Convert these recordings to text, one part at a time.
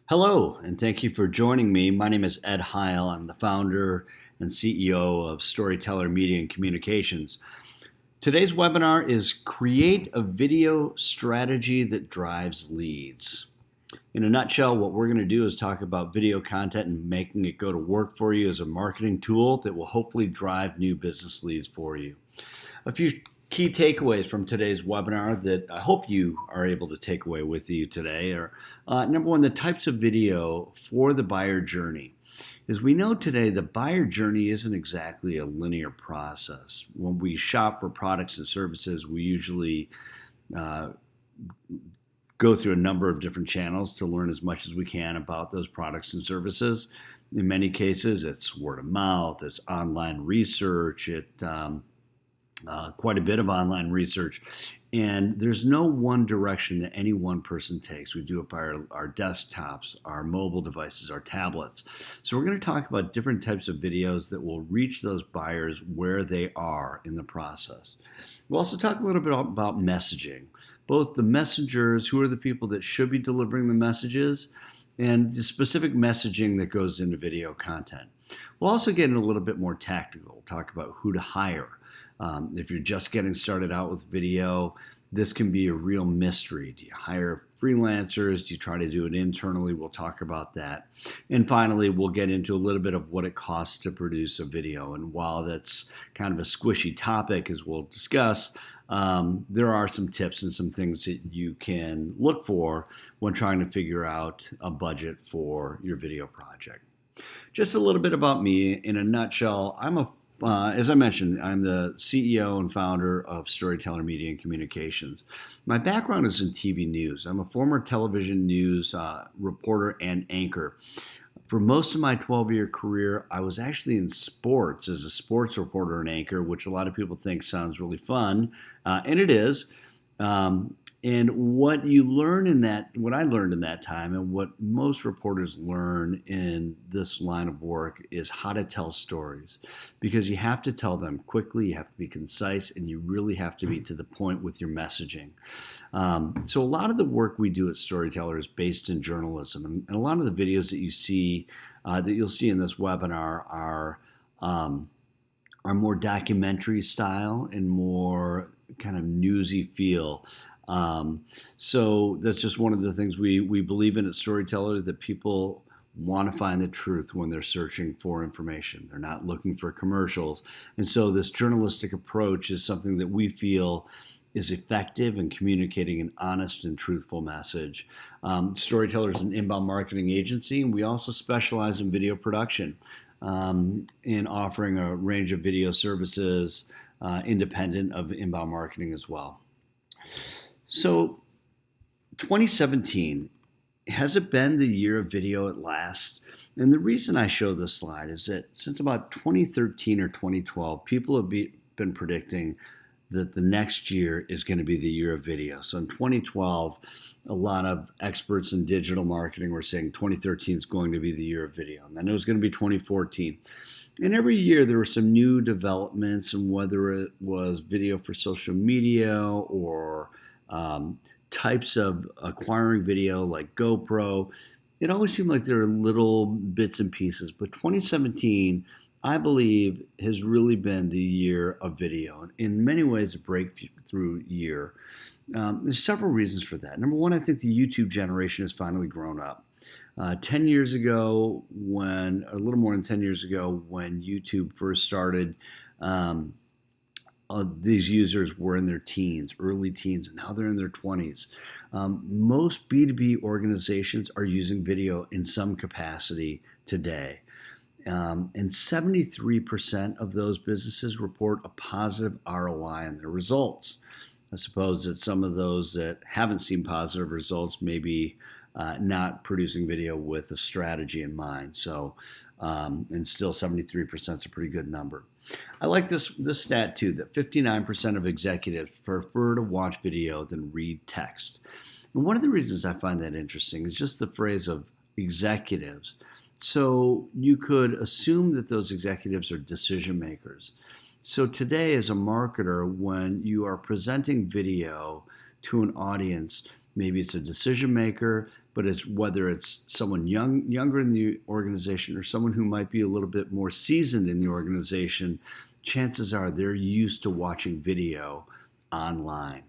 Hello, and thank you for joining me. My name is Ed Heil. I'm the founder and CEO of Storyteller Media and Communications. Today's webinar is Create a Video Strategy that Drives Leads. In a nutshell, what we're going to do is talk about video content and making it go to work for you as a marketing tool that will hopefully drive new business leads for you. A few key takeaways from today's webinar that I hope you are able to take away with you today are number one, the types of video for the buyer journey. As we know today, the buyer journey isn't exactly a linear process. When we shop for products and services, we usually uh, go through a number of different channels to learn as much as we can about those products and services. In many cases, it's word of mouth, it's online research, quite a bit of online research. And there's no one direction that any one person takes. We do it by our desktops, our mobile devices, our tablets. So we're going to talk about different types of videos that will reach those buyers where they are in the process. We'll also talk a little bit about messaging, both the messengers, who are the people that should be delivering the messages, and the specific messaging that goes into video content. We'll also get in a little bit more tactical, talk about who to hire. If you're just getting started out with video, this can be a real mystery. Do you hire freelancers? Do you try to do it internally? We'll talk about that. And finally, we'll get into a little bit of what it costs to produce a video. And while that's kind of a squishy topic, as we'll discuss, there are some tips and some things that you can look for when trying to figure out a budget for your video project. Just a little bit about me. In a nutshell, as I mentioned, I'm the CEO and founder of Storyteller Media and Communications. My background is in TV news. I'm a former television news reporter and anchor. For most of my 12-year career, I was actually in sports as a sports reporter and anchor, which a lot of people think sounds really fun, and it is. And what I learned in that time, and what most reporters learn in this line of work, is how to tell stories. Because you have to tell them quickly, you have to be concise, and you really have to be to the point with your messaging. So a lot of the work we do at Storyteller is based in journalism, and a lot of the videos that you'll see in this webinar are more documentary style and more kind of newsy feel. So that's just one of the things we believe in at Storyteller, that people want to find the truth when they're searching for information. They're not looking for commercials. And so this journalistic approach is something that we feel is effective in communicating an honest and truthful message. Storyteller is an inbound marketing agency, and we also specialize in video production, in offering a range of video services independent of inbound marketing as well. So 2017, has it been the year of video at last? And the reason I show this slide is that since about 2013 or 2012, people have been predicting that the next year is going to be the year of video. So in 2012, a lot of experts in digital marketing were saying 2013 is going to be the year of video. And then it was going to be 2014. And every year there were some new developments, and whether it was video for social media or types of acquiring video like GoPro, it always seemed like there were little bits and pieces. But 2017, I believe, has really been the year of video. And in many ways, a breakthrough year. There's several reasons for that. Number one, I think the YouTube generation has finally grown up. 10 years ago, a little more than 10 years ago, when YouTube first started, these users were in their teens, early teens, and now they're in their 20s. Most B2B organizations are using video in some capacity today. And 73% of those businesses report a positive ROI on their results. I suppose that some of those that haven't seen positive results may be not producing video with a strategy in mind. So, and still 73% is a pretty good number. I like this stat too, that 59% of executives prefer to watch video than read text. And one of the reasons I find that interesting is just the phrase of executives. So you could assume that those executives are decision makers. So today, as a marketer, when you are presenting video to an audience, maybe it's a decision maker, but it's whether it's someone younger in the organization or someone who might be a little bit more seasoned in the organization, chances are they're used to watching video online.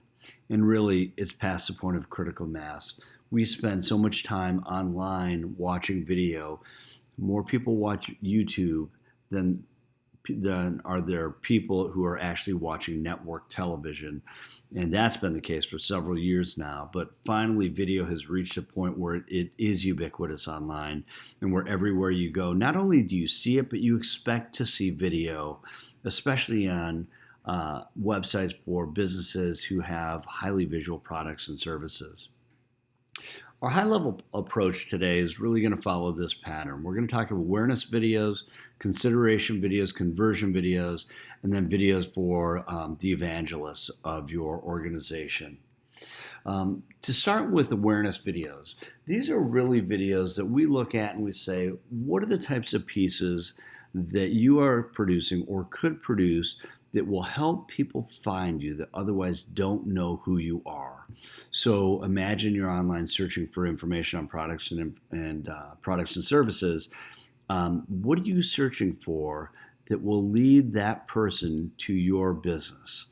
And really, it's past the point of critical mass. We spend so much time online watching video. More people watch YouTube than are there people who are actually watching network television. And that's been the case for several years now. But finally, video has reached a point where it is ubiquitous online, and where everywhere you go, not only do you see it, but you expect to see video, especially on websites for businesses who have highly visual products and services. Our high-level approach today is really going to follow this pattern. We're going to talk about awareness videos, consideration videos, conversion videos, and then videos for the evangelists of your organization. To start with awareness videos, these are really videos that we look at and we say, what are the types of pieces that you are producing or could produce that will help people find you that otherwise don't know who you are. So imagine you're online searching for information on products and products and services. What are you searching for that will lead that person to your business?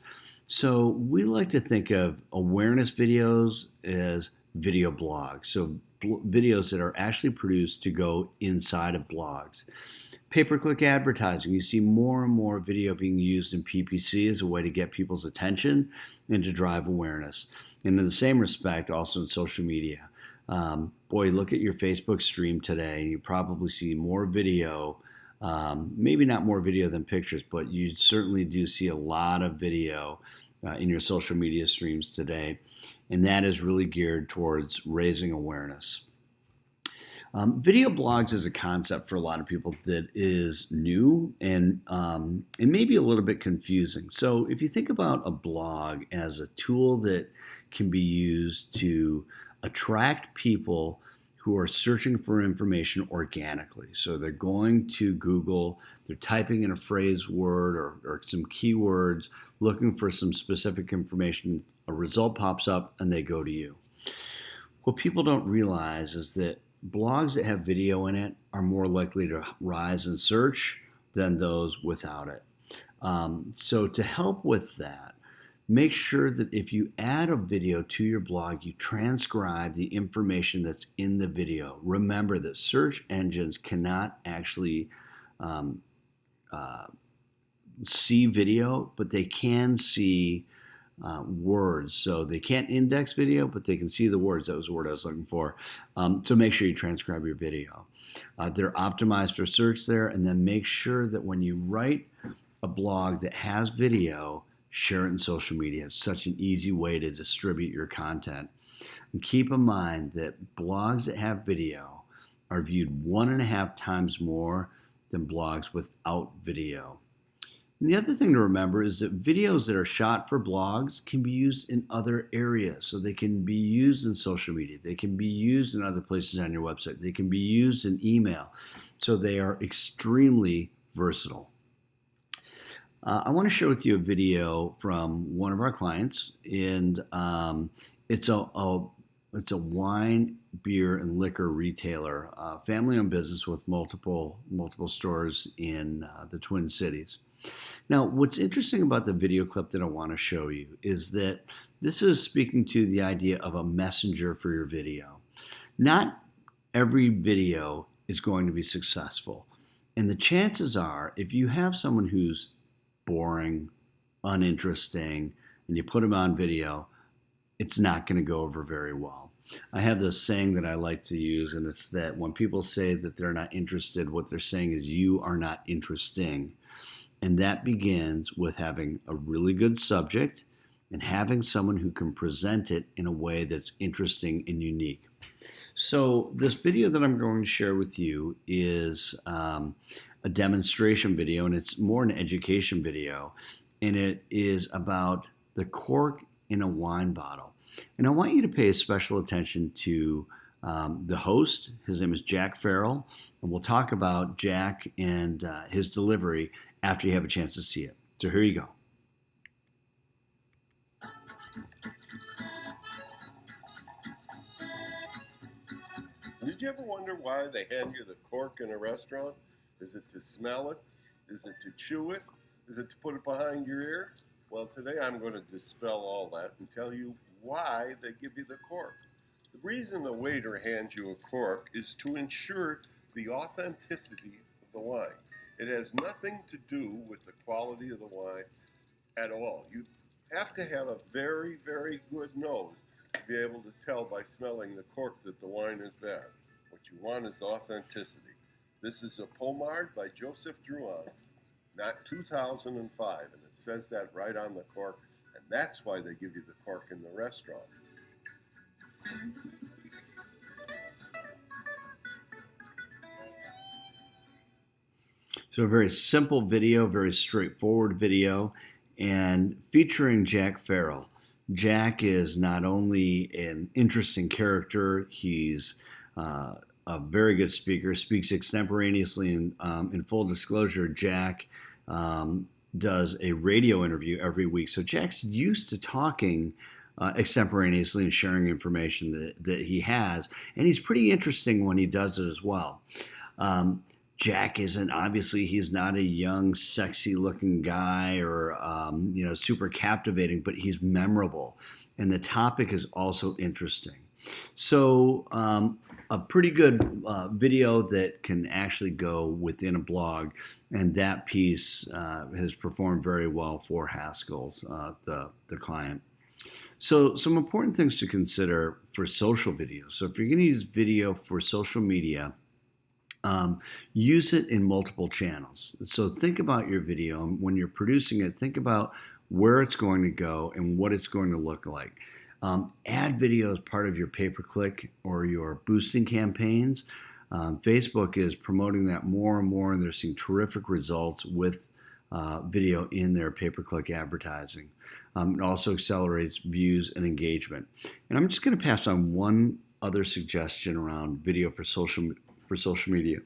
So we like to think of awareness videos as video blogs. So videos that are actually produced to go inside of blogs. Pay-per-click advertising. You see more and more video being used in PPC as a way to get people's attention and to drive awareness. And in the same respect, also in social media. Look at your Facebook stream today. You probably see more video, maybe not more video than pictures, but you certainly do see a lot of video in your social media streams today. And that is really geared towards raising awareness. Video blogs is a concept for a lot of people that is new and it may be a little bit confusing. So if you think about a blog as a tool that can be used to attract people who are searching for information organically. So they're going to Google, they're typing in a phrase word or some keywords, looking for some specific information, a result pops up and they go to you. What people don't realize is that blogs that have video in it are more likely to rise in search than those without it. So to help with that, make sure that if you add a video to your blog, you transcribe the information that's in the video. Remember that search engines cannot actually see video, but they can see words. So they can't index video, but they can see the words. That was the word I was looking for. So make sure you transcribe your video. They're optimized for search there, and then make sure that when you write a blog that has video, share it in social media. It's such an easy way to distribute your content. And keep in mind that blogs that have video are viewed 1.5 times more than blogs without video. And the other thing to remember is that videos that are shot for blogs can be used in other areas. So they can be used in social media. They can be used in other places on your website. They can be used in email. So they are extremely versatile. I want to share with you a video from one of our clients, and it's a wine, beer, and liquor retailer, family-owned business with multiple stores in the Twin Cities. Now, what's interesting about the video clip that I want to show you is that this is speaking to the idea of a messenger for your video. Not every video is going to be successful. And the chances are, if you have someone who's boring, uninteresting, and you put them on video, it's not going to go over very well. I have this saying that I like to use, and it's that when people say that they're not interested, what they're saying is you are not interesting. And that begins with having a really good subject and having someone who can present it in a way that's interesting and unique. So this video that I'm going to share with you is a demonstration video, and it's more an education video. And it is about the cork in a wine bottle. And I want you to pay special attention to the host. His name is Jack Farrell, and we'll talk about Jack and his delivery after you have a chance to see it. So here you go. you ever wonder why they hand you the cork in a restaurant? Is it to smell it? Is it to chew it? Is it to put it behind your ear? Well, today I'm going to dispel all that and tell you why they give you the cork. The reason the waiter hands you a cork is to ensure the authenticity of the wine. It has nothing to do with the quality of the wine at all. You have to have a very, very good nose to be able to tell by smelling the cork that the wine is bad. What you want is authenticity. This is a Pommard by Joseph Drouin, not 2005, and it says that right on the cork, and that's why they give you the cork in the restaurant. So a very simple video, very straightforward video, and featuring Jack Farrell. Jack is not only an interesting character, he's a very good speaker, speaks extemporaneously. In full disclosure, Jack does a radio interview every week. So Jack's used to talking extemporaneously and sharing information that he has, and he's pretty interesting when he does it as well. Jack isn't, obviously he's not a young, sexy looking guy or super captivating, but he's memorable, and the topic is also interesting. So a pretty good video that can actually go within a blog, and that piece has performed very well for Haskell's, the client. So some important things to consider for social video. So if you're going to use video for social media, use it in multiple channels. So think about your video, and when you're producing it, think about where it's going to go and what it's going to look like. Add video as part of your pay-per-click or your boosting campaigns. Facebook is promoting that more and more, and they're seeing terrific results with video in their pay-per-click advertising. It also accelerates views and engagement. And I'm just going to pass on one other suggestion around video for social media.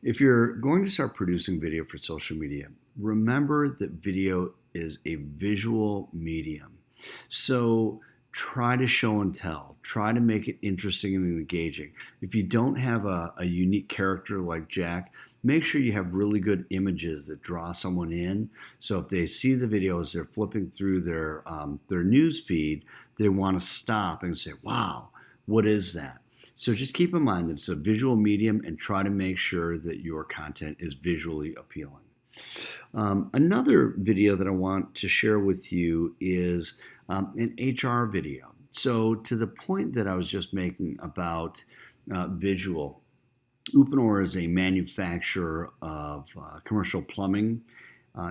If you're going to start producing video for social media, remember that video is a visual medium. So try to show and tell. Try to make it interesting and engaging. If you don't have a unique character like Jack, make sure you have really good images that draw someone in. So if they see the videos, they're flipping through their news feed, they want to stop and say, wow, what is that? So just keep in mind that it's a visual medium, and try to make sure that your content is visually appealing. Another video that I want to share with you is an HR video. So to the point that I was just making about visual, Uponor is a manufacturer of commercial plumbing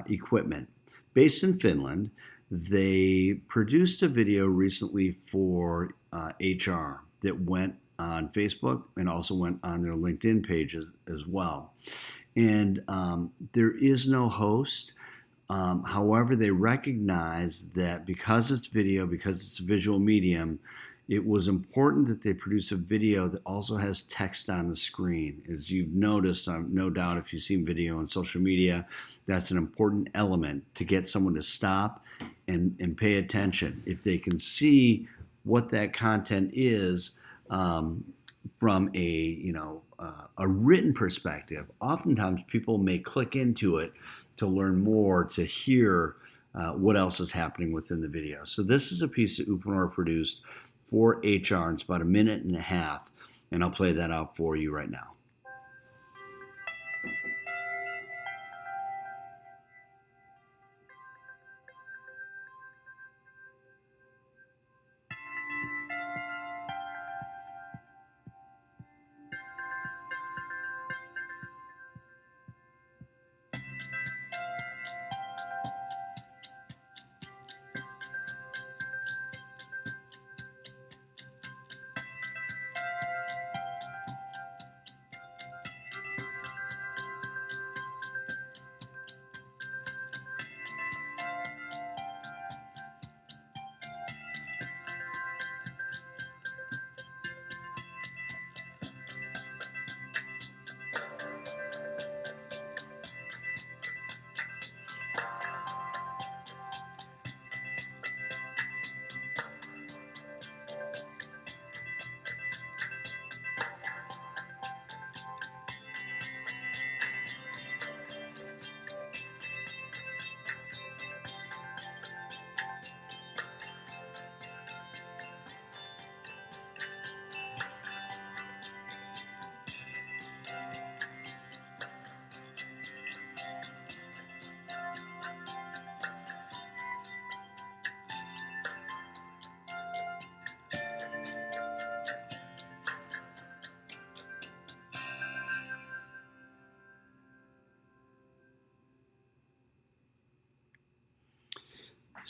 equipment based in Finland. They produced a video recently for HR that went on Facebook and also went on their LinkedIn pages as well. And there is no host. However, they recognize that because it's video, because it's a visual medium, it was important that they produce a video that also has text on the screen. As you've noticed, no doubt if you've seen video on social media, that's an important element to get someone to stop and pay attention. If they can see what that content is, from a written perspective, oftentimes people may click into it to learn more, to hear what else is happening within the video. So this is a piece that Uponor produced for HR. It's about 1.5 minutes, and I'll play that out for you right now.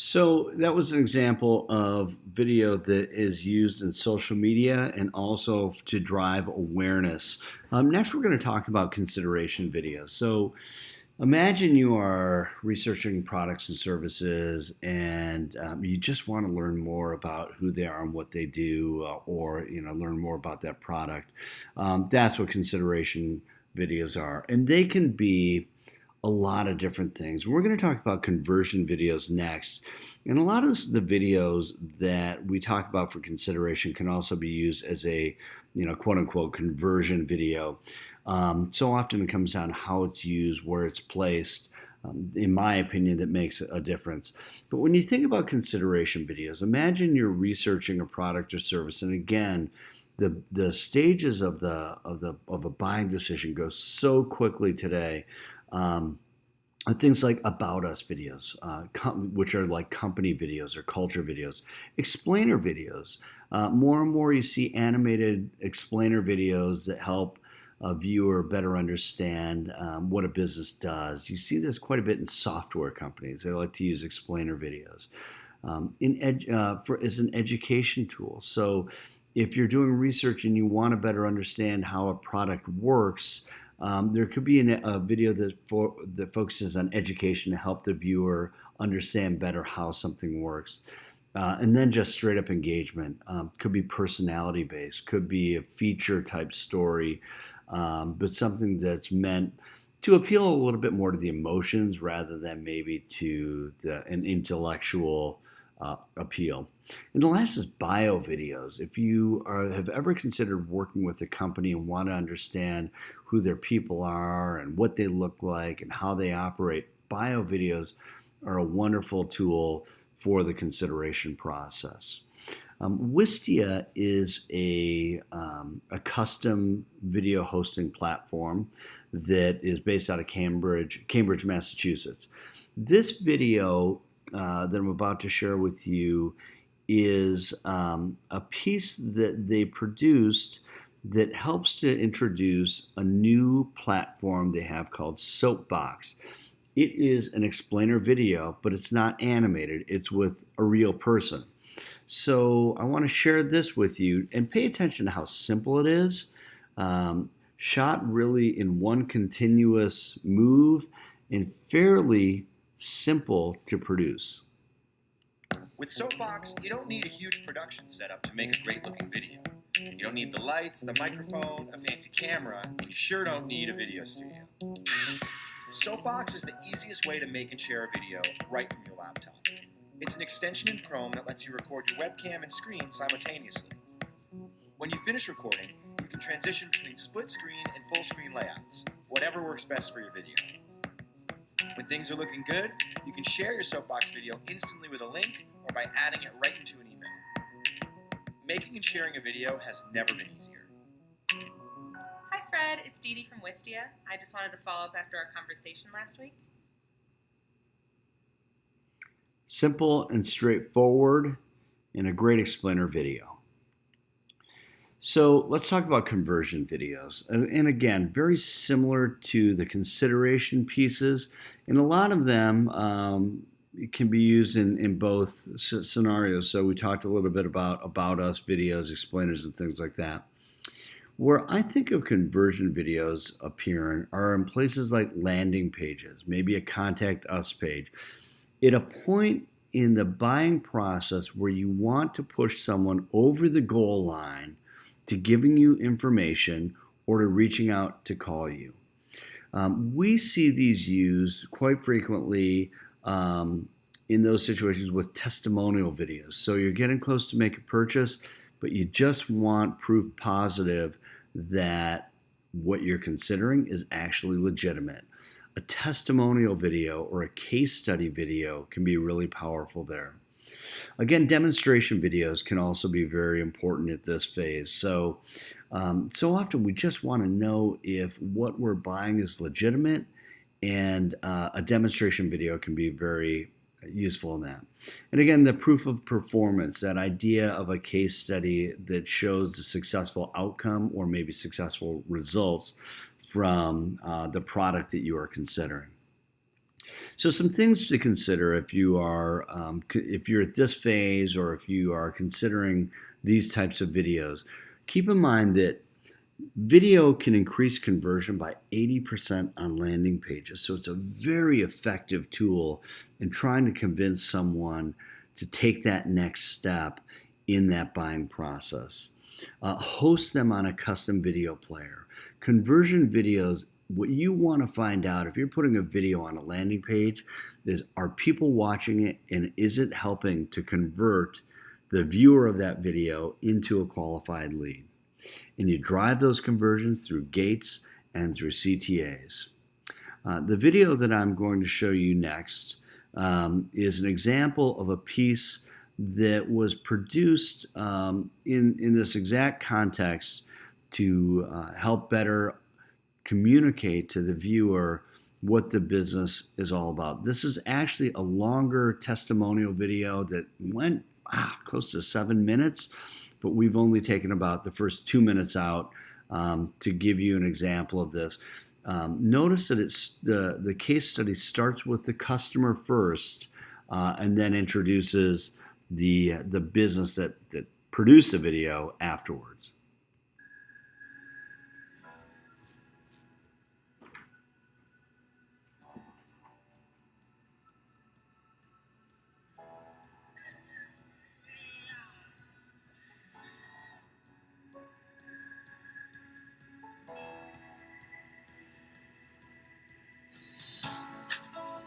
So that was an example of video that is used in social media and also to drive awareness. Next, we're going to talk about consideration videos. So imagine you are researching products and services, and you just want to learn more about who they are and what they do, or learn more about that product. That's what consideration videos are, and they can be a lot of different things. We're going to talk about conversion videos next. And a lot of the videos that we talk about for consideration can also be used as a, quote unquote, conversion video. So often it comes down to how it's used, where it's placed. In my opinion, that makes a difference. But when you think about consideration videos, imagine you're researching a product or service, and again, the stages of a buying decision go so quickly today. Um, Things like about us videos, which are like company videos or culture videos, explainer videos. More and more you see animated explainer videos that help a viewer better understand what a business does. You see this quite a bit in software companies. They like to use explainer videos as an education tool. So if you're doing research and you want to better understand how a product works, there could be a video that focuses on education to help the viewer understand better how something works. And then just straight up engagement. Could be personality based, could be a feature type story, but something that's meant to appeal a little bit more to the emotions rather than maybe to an intellectual appeal. And the last is bio videos. If you have ever considered working with a company and want to understand who their people are and what they look like and how they operate, bio videos are a wonderful tool for the consideration process. Wistia is a custom video hosting platform that is based out of Cambridge, Massachusetts. This video that I'm about to share with you is a piece that they produced that helps to introduce a new platform they have called Soapbox. It is an explainer video, but it's not animated. It's with a real person. So I want to share this with you and pay attention to how simple it is. Shot really in one continuous move and fairly simple to produce. With Soapbox, you don't need a huge production setup to make a great looking video. You don't need the lights, the microphone, a fancy camera, and you sure don't need a video studio. Soapbox is the easiest way to make and share a video right from your laptop. It's an extension in Chrome that lets you record your webcam and screen simultaneously. When you finish recording, you can transition between split screen and full screen layouts, whatever works best for your video. When things are looking good, you can share your Soapbox video instantly with a link or by adding it right into an email. Making and sharing a video has never been easier. Hi Fred, it's Dee Dee from Wistia. I just wanted to follow up after our conversation last week. Simple and straightforward and a great explainer video. So let's talk about conversion videos. And again, very similar to the consideration pieces. And a lot of them it can be used in both scenarios. So we talked a little bit about us videos, explainers, and things like that. Where I think of conversion videos appearing are in places like landing pages, maybe a contact us page. At a point in the buying process where you want to push someone over the goal line to giving you information or to reaching out to call you. We see these used quite frequently in those situations with testimonial videos. So you're getting close to make a purchase, but you just want proof positive that what you're considering is actually legitimate. A testimonial video or a case study video can be really powerful there. Again, demonstration videos can also be very important at this phase. So often we just want to know if what we're buying is legitimate, and a demonstration video can be very useful in that. And again, the proof of performance, that idea of a case study that shows the successful outcome or maybe successful results from the product that you are considering. So some things to consider if you are if you're at this phase or if you are considering these types of videos. Keep in mind that video can increase conversion by 80% on landing pages. So it's a very effective tool in trying to convince someone to take that next step in that buying process. Host them on a custom video player. Conversion videos, what you want to find out if you're putting a video on a landing page is, are people watching it, and is it helping to convert the viewer of that video into a qualified lead? And you drive those conversions through gates and through CTAs. The video that I'm going to show you next is an example of a piece that was produced in this exact context to help better communicate to the viewer what the business is all about. This is actually a longer testimonial video that went close to 7 minutes, but we've only taken about the first 2 minutes out to give you an example of this. Notice that it's the case study starts with the customer first and then introduces the business that produced the video afterwards.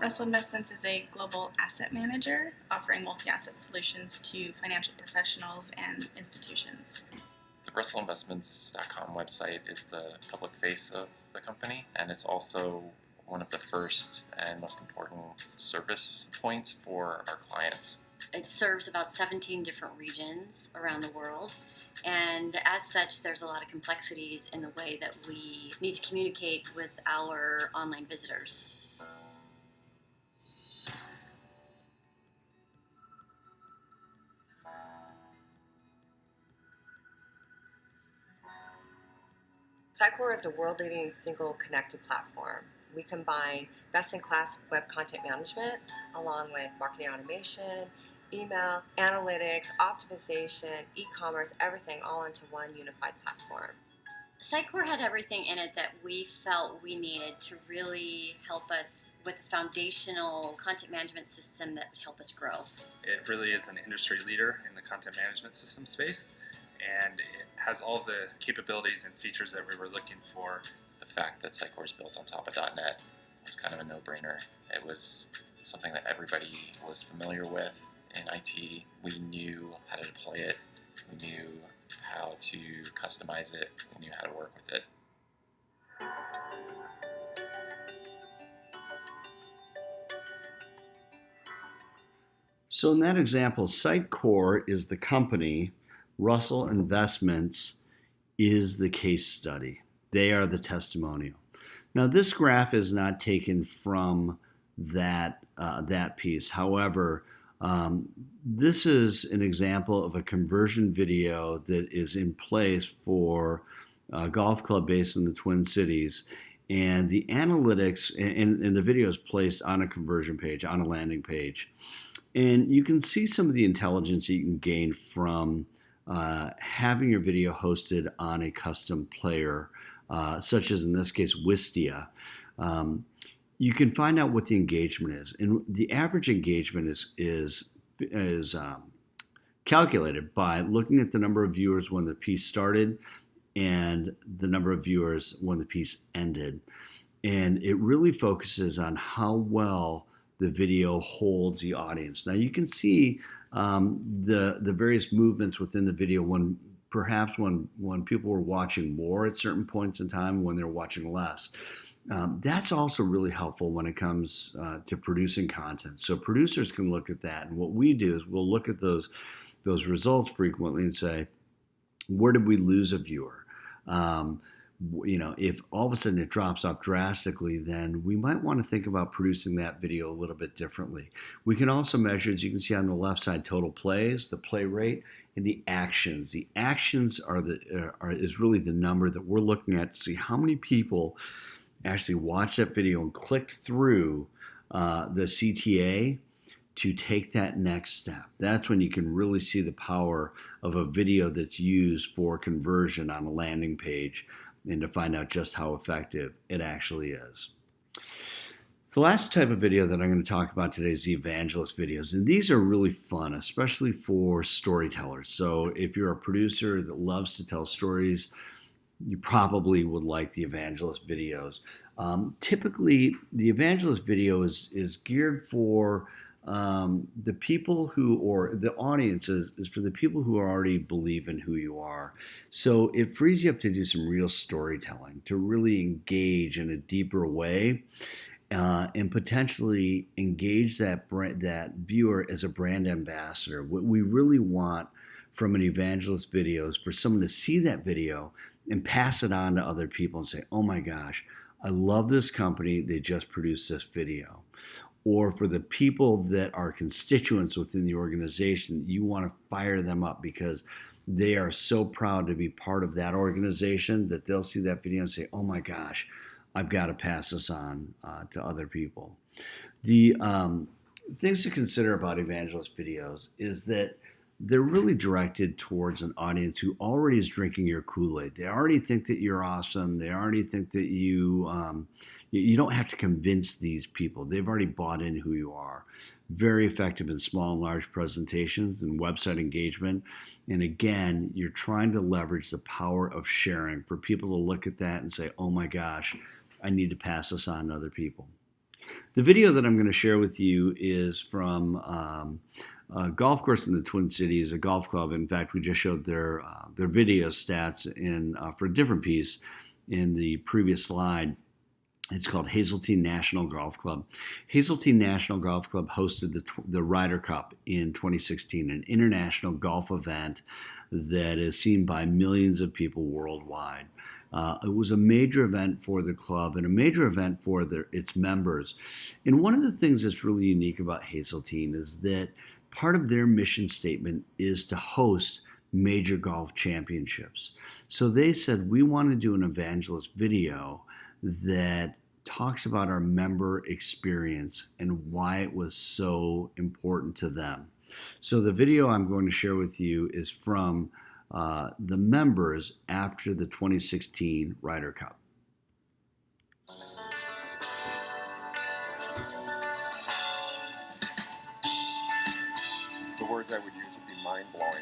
Russell Investments is a global asset manager offering multi-asset solutions to financial professionals and institutions. The RussellInvestments.com website is the public face of the company, and it's also one of the first and most important service points for our clients. It serves about 17 different regions around the world, and as such, there's a lot of complexities in the way that we need to communicate with our online visitors. Sitecore is a world-leading single connected platform. We combine best-in-class web content management along with marketing automation, email, analytics, optimization, e-commerce, everything all into one unified platform. Sitecore had everything in it that we felt we needed to really help us with a foundational content management system that would help us grow. It really is an industry leader in the content management system space, and it has all the capabilities and features that we were looking for. The fact that Sitecore is built on top of .NET was kind of a no-brainer. It was something that everybody was familiar with in IT. We knew how to deploy it. We knew how to customize it. We knew how to work with it. So in that example, Sitecore is the company, Russell Investments is the case study. They are the testimonial. Now this graph is not taken from that piece. However, this is an example of a conversion video that is in place for a golf club based in the Twin Cities. And the analytics, and the video is placed on a conversion page, on a landing page. And you can see some of the intelligence that you can gain from having your video hosted on a custom player, such as in this case, Wistia. You can find out what the engagement is, and the average engagement is calculated by looking at the number of viewers when the piece started and the number of viewers when the piece ended. And it really focuses on how well the video holds the audience. Now you can see the various movements within the video when perhaps when people were watching more at certain points in time, when they're watching less. That's also really helpful when it comes to producing content. So producers can look at that, and what we do is we'll look at those results frequently and say, where did we lose a viewer? If all of a sudden it drops off drastically, then we might want to think about producing that video a little bit differently. We can also measure, as you can see on the left side, total plays, the play rate, and the actions. The actions is really the number that we're looking at to see how many people actually watched that video and clicked through the CTA to take that next step. That's when you can really see the power of a video that's used for conversion on a landing page and to find out just how effective it actually is. The last type of video that I'm going to talk about today is the evangelist videos. And these are really fun, especially for storytellers. So if you're a producer that loves to tell stories, you probably would like the evangelist videos. Typically, the evangelist video is geared for the people who, or the audience is for the people who already believe in who you are. So it frees you up to do some real storytelling, to really engage in a deeper way. And potentially engage that viewer as a brand ambassador. What we really want from an evangelist video is for someone to see that video and pass it on to other people and say, oh my gosh, I love this company, they just produced this video. Or for the people that are constituents within the organization, you want to fire them up because they are so proud to be part of that organization that they'll see that video and say, oh my gosh, I've got to pass this on to other people. The things to consider about evangelist videos is that they're really directed towards an audience who already is drinking your Kool-Aid. They already think that you're awesome. They already think that you don't have to convince these people. They've already bought in who you are. Very effective in small and large presentations and website engagement. And again, you're trying to leverage the power of sharing for people to look at that and say, oh my gosh, I need to pass this on to other people. The video that I'm going to share with you is from a golf course in the Twin Cities, a golf club. In fact, we just showed their video stats for a different piece in the previous slide. It's called Hazeltine National Golf Club. Hazeltine National Golf Club hosted the Ryder Cup in 2016, an international golf event that is seen by millions of people worldwide. It was a major event for the club and a major event for its members. And one of the things that's really unique about Hazeltine is that part of their mission statement is to host major golf championships. So they said, we want to do an evangelist video that talks about our member experience and why it was so important to them. So the video I'm going to share with you is from the members after the 2016 Ryder Cup. The words I would use would be mind-blowing.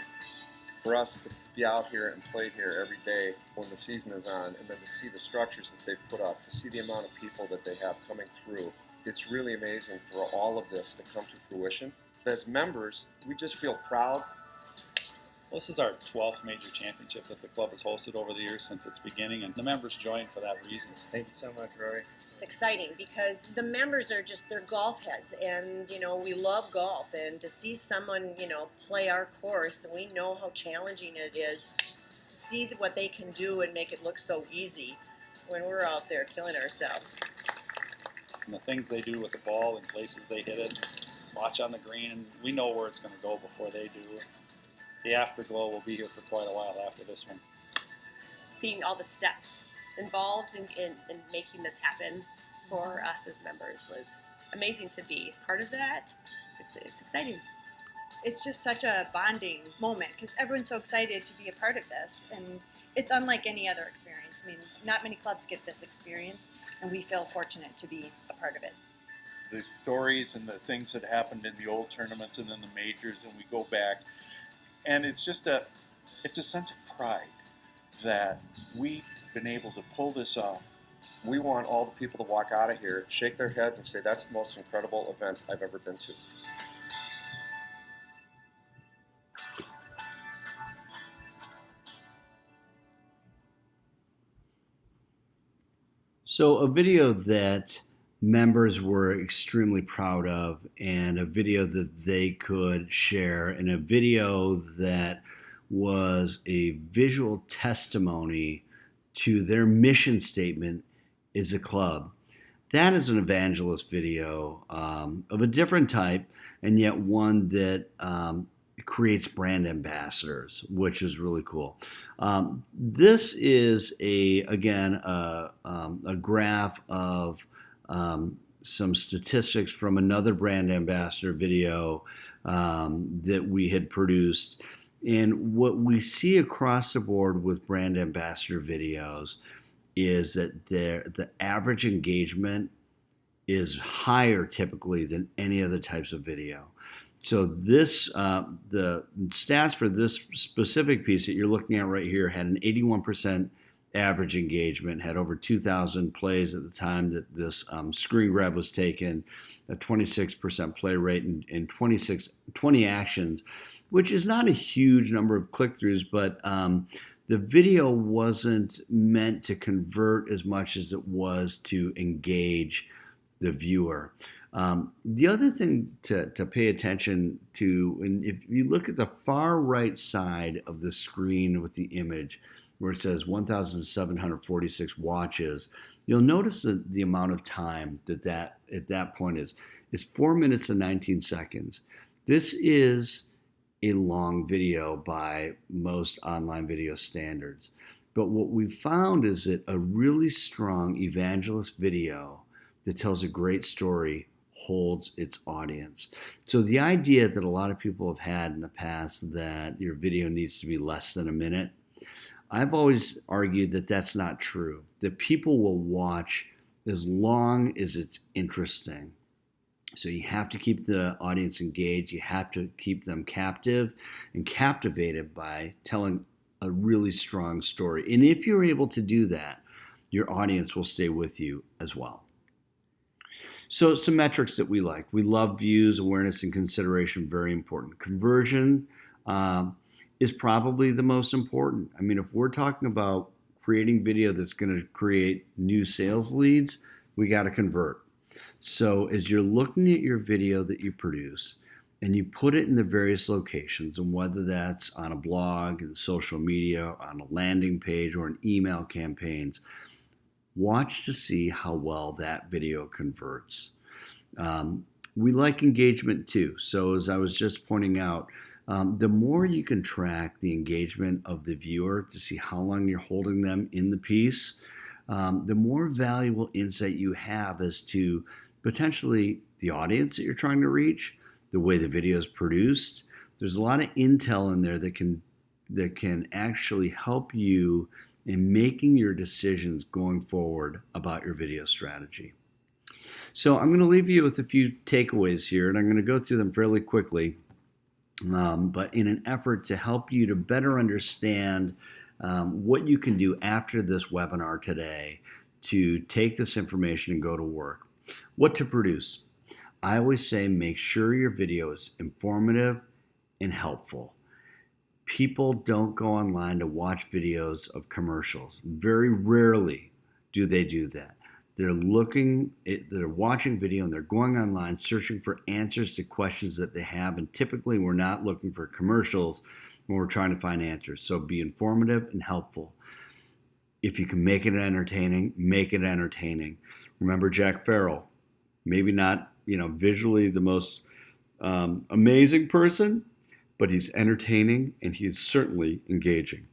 For us to be out here and play here every day when the season is on, and then to see the structures that they've put up, to see the amount of people that they have coming through, it's really amazing for all of this to come to fruition. As members, we just feel proud. Well, this is our 12th major championship that the club has hosted over the years since its beginning, and the members joined for that reason. Thank you so much, Rory. It's exciting because the members are just, they're golf heads, and we love golf, and to see someone play our course, we know how challenging it is to see what they can do and make it look so easy when we're out there killing ourselves. And the things they do with the ball and places they hit it, watch on the green, and we know where it's going to go before they do. The afterglow will be here for quite a while after this one. Seeing all the steps involved in making this happen for us as members was amazing to be part of that. It's exciting. It's just such a bonding moment because everyone's so excited to be a part of this, and it's unlike any other experience. I mean, not many clubs get this experience, and we feel fortunate to be a part of it. The stories and the things that happened in the old tournaments and then the majors, and we go back. And it's just a sense of pride that we've been able to pull this off. We want all the people to walk out of here, shake their heads, and say, that's the most incredible event I've ever been to. So a video that members were extremely proud of, and a video that they could share, and a video that was a visual testimony to their mission statement is a club. That is an evangelist video of a different type, and yet one that creates brand ambassadors, which is really cool. This is a graph of some statistics from another brand ambassador video that we had produced. And what we see across the board with brand ambassador videos is that the average engagement is higher typically than any other types of video. So this, the stats for this specific piece that you're looking at right here had an 81% average engagement, had over 2,000 plays at the time that this screen grab was taken, a 26% play rate, and 20 actions, which is not a huge number of click-throughs, but the video wasn't meant to convert as much as it was to engage the viewer. The other thing to pay attention to, and if you look at the far right side of the screen with the image where it says 1,746 watches, you'll notice that the amount of time that at that point is 4 minutes and 19 seconds. This is a long video by most online video standards. But what we found is that a really strong evangelist video that tells a great story holds its audience. So the idea that a lot of people have had in the past that your video needs to be less than a minute, I've always argued that that's not true. That people will watch as long as it's interesting. So you have to keep the audience engaged. You have to keep them captive and captivated by telling a really strong story. And if you're able to do that, your audience will stay with you as well. So some metrics that we like. We love views, awareness, and consideration, very important. Conversion is probably the most important. I mean, if we're talking about creating video that's going to create new sales leads, we got to convert. So as you're looking at your video that you produce and you put it in the various locations, and whether that's on a blog, in social media, on a landing page, or in email campaigns, watch to see how well that video converts. We like engagement too. So as I was just pointing out, the more you can track the engagement of the viewer to see how long you're holding them in the piece, the more valuable insight you have as to potentially the audience that you're trying to reach, the way the video is produced. There's a lot of intel in there that can actually help you in making your decisions going forward about your video strategy. So I'm going to leave you with a few takeaways here, and I'm going to go through them fairly quickly, but in an effort to help you to better understand what you can do after this webinar today to take this information and go to work. What to produce? I always say make sure your video is informative and helpful. People don't go online to watch videos of commercials. Very rarely do they do that. They're watching video and they're going online searching for answers to questions that they have, and typically we're not looking for commercials when we're trying to find answers. So be informative and helpful. If you can make it entertaining, make it entertaining. Remember Jack Farrell, maybe not visually the most amazing person, but he's entertaining and he's certainly engaging.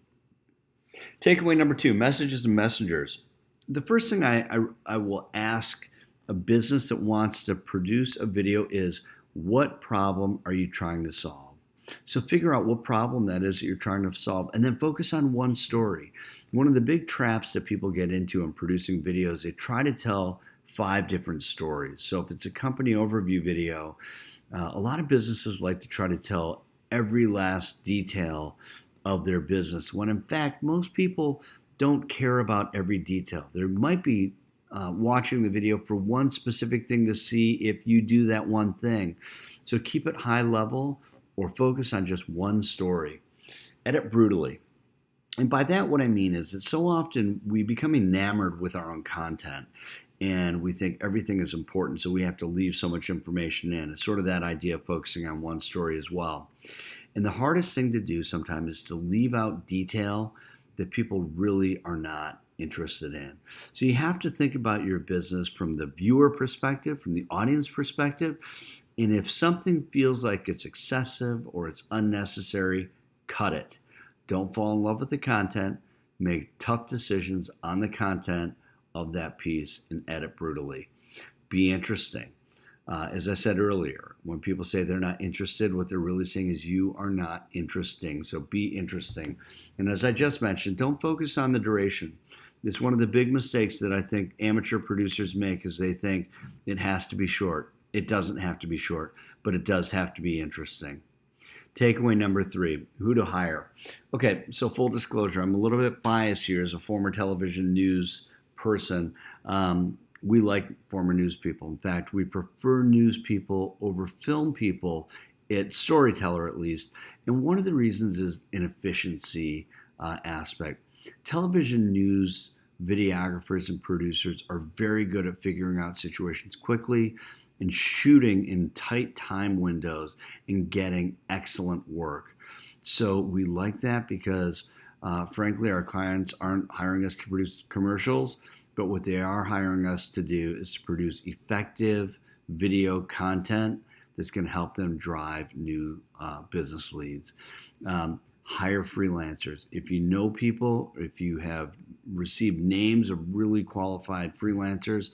Takeaway number 2, messages and messengers. The first thing I will ask a business that wants to produce a video is, what problem are you trying to solve? So figure out what problem that is that you're trying to solve, and then focus on one story. One of the big traps that people get into in producing videos, they try to tell 5 different stories. So if it's a company overview video, a lot of businesses like to try to tell every last detail of their business, when in fact most people don't care about every detail. They might be watching the video for one specific thing to see if you do that one thing. So keep it high level or focus on just one story. Edit brutally. And by that what I mean is that so often we become enamored with our own content and we think everything is important, so we have to leave so much information in. It's sort of that idea of focusing on one story as well. And the hardest thing to do sometimes is to leave out detail that people really are not interested in. So you have to think about your business from the viewer perspective, from the audience perspective, and if something feels like it's excessive or it's unnecessary, cut it. Don't fall in love with the content. Make tough decisions on the content of that piece and edit brutally. be interesting. As I said earlier, when people say they're not interested, what they're really saying is you are not interesting. So be interesting. And as I just mentioned, don't focus on the duration. It's one of the big mistakes that I think amateur producers make is they think it has to be short. It doesn't have to be short, but it does have to be interesting. Takeaway number 3, who to hire. Okay, so full disclosure, I'm a little bit biased here as a former television news person. We like former news people. In fact, we prefer news people over film people, storyteller at least. And one of the reasons is an efficiency aspect. Television news videographers and producers are very good at figuring out situations quickly and shooting in tight time windows and getting excellent work. So we like that because, frankly, our clients aren't hiring us to produce commercials, but what they are hiring us to do is to produce effective video content that's going to help them drive new business leads. Hire freelancers. If you know people, if you have received names of really qualified freelancers,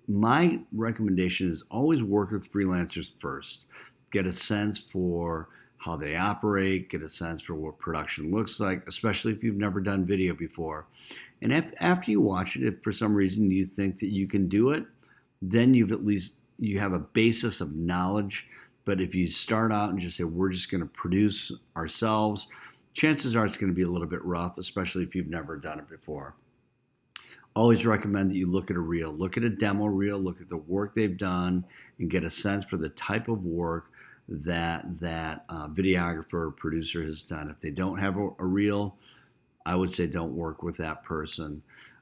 my recommendation is always work with freelancers first. Get a sense for how they operate, get a sense for what production looks like, especially if you've never done video before. And after you watch it, if for some reason you think that you can do it, then you have a basis of knowledge. But if you start out and just say, we're just going to produce ourselves, chances are it's going to be a little bit rough, especially if you've never done it before. Always recommend that you look at a reel, look at a demo reel, look at the work they've done, and get a sense for the type of work that videographer or producer has done. If they don't have a reel, I would say don't work with that person.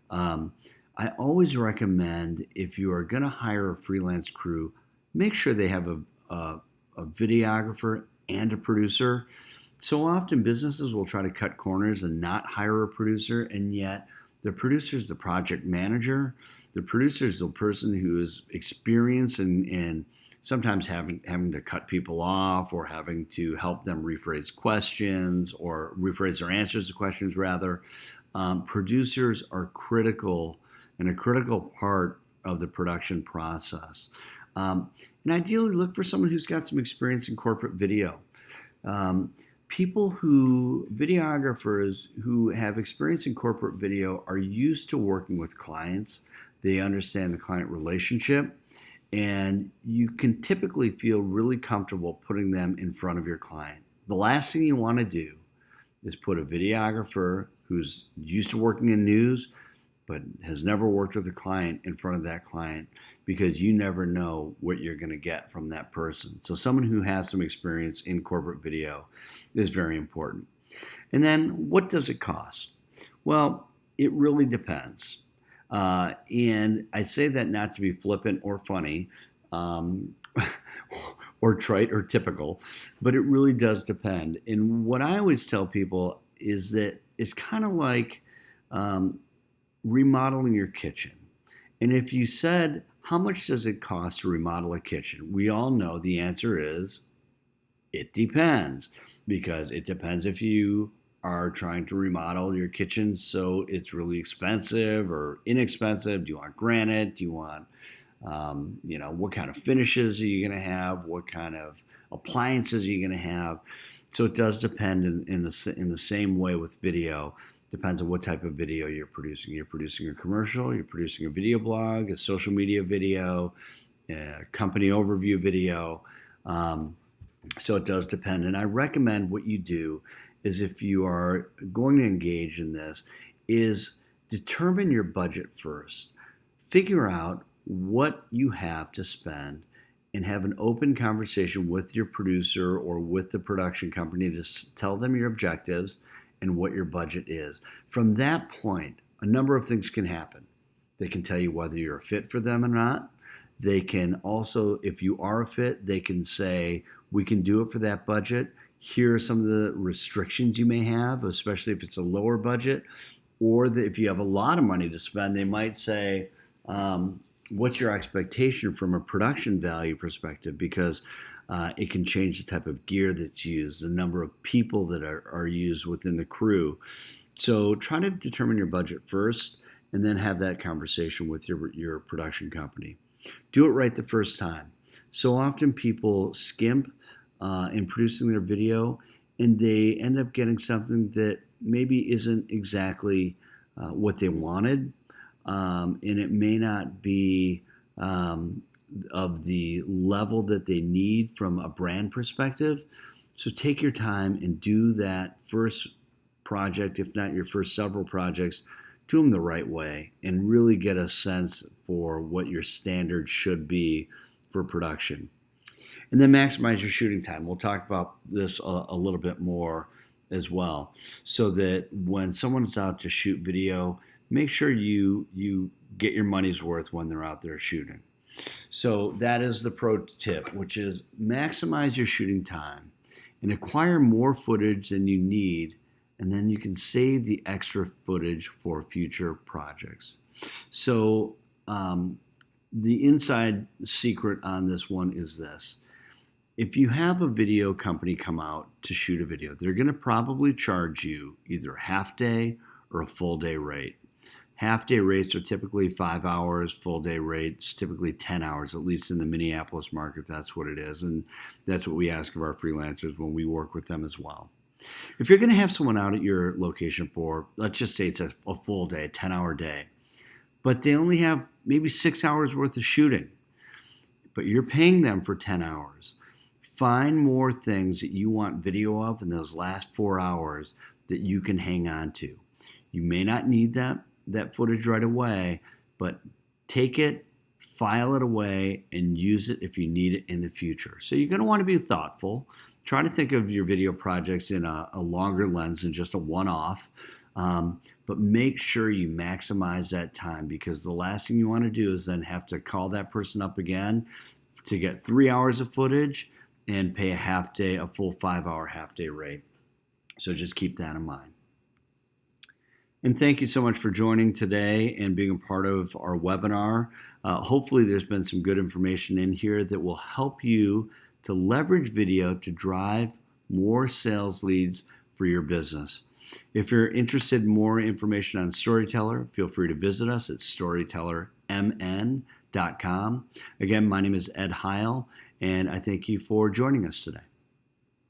I always recommend if you are going to hire a freelance crew, make sure they have a videographer and a producer. So often businesses will try to cut corners and not hire a producer, and yet the producer is the project manager. The producer is the person who is experienced in sometimes having to cut people off or having to help them rephrase questions or rephrase their answers to questions rather. Producers are critical and a critical part of the production process. And ideally look for someone who's got some experience in corporate video. Videographers who have experience in corporate video are used to working with clients. They understand the client relationship, and you can typically feel really comfortable putting them in front of your client. The last thing you want to do is put a videographer who's used to working in news but has never worked with a client in front of that client, because you never know what you're going to get from that person. So someone who has some experience in corporate video is very important. And then what does it cost? Well, it really depends. And I say that not to be flippant or funny, or trite or typical, but it really does depend. And what I always tell people is that it's kind of like remodeling your kitchen. And if you said, how much does it cost to remodel a kitchen? We all know the answer is, it depends. Because it depends if you are trying to remodel your kitchen so it's really expensive or inexpensive. Do you want granite? Do you want, what kind of finishes are you going to have? What kind of appliances are you going to have? So it does depend in the same way with video. Depends on what type of video you're producing. You're producing a commercial, you're producing a video blog, a social media video, a company overview video. So it does depend. And I recommend what you do is, if you are going to engage in this, is determine your budget first. Figure out what you have to spend and have an open conversation with your producer or with the production company to tell them your objectives and what your budget is. From that point, a number of things can happen. They can tell you whether you're a fit for them or not. They can also, if you are a fit, they can say, we can do it for that budget. Here are some of the restrictions you may have, especially if it's a lower budget. Or if you have a lot of money to spend, they might say, what's your expectation from a production value perspective? Because it can change the type of gear that's used, the number of people that are used within the crew. So try to determine your budget first and then have that conversation with your production company. Do it right the first time. So often people skimp in producing their video, and they end up getting something that maybe isn't exactly what they wanted, and it may not be of the level that they need from a brand perspective. So take your time and do that first project, if not your first several projects, do them the right way and really get a sense for what your standard should be for production. And then maximize your shooting time. We'll talk about this a little bit more as well, so that when someone's out to shoot video, make sure you get your money's worth when they're out there shooting. So that is the pro tip, which is maximize your shooting time and acquire more footage than you need, and then you can save the extra footage for future projects. So the inside secret on this one is this. If you have a video company come out to shoot a video, they're going to probably charge you either a half day or a full day rate. Half day rates are typically 5 hours, full day rates typically 10 hours, at least in the Minneapolis market, that's what it is. And that's what we ask of our freelancers when we work with them as well. If you're going to have someone out at your location for, let's just say it's a full day, a 10-hour day, but they only have maybe 6 hours worth of shooting, but you're paying them for 10 hours. Find more things that you want video of in those last 4 hours that you can hang on to. You may not need that footage right away, but take it, file it away, and use it if you need it in the future. So you're going to want to be thoughtful. Try to think of your video projects in a longer lens than just a one-off, but make sure you maximize that time, because the last thing you want to do is then have to call that person up again to get 3 hours of footage and pay a full 5-hour half-day rate. So just keep that in mind. And thank you so much for joining today and being a part of our webinar. Hopefully there's been some good information in here that will help you to leverage video to drive more sales leads for your business. If you're interested in more information on Storyteller, feel free to visit us at storytellermn.com. Again, my name is Ed Heil, and I thank you for joining us today.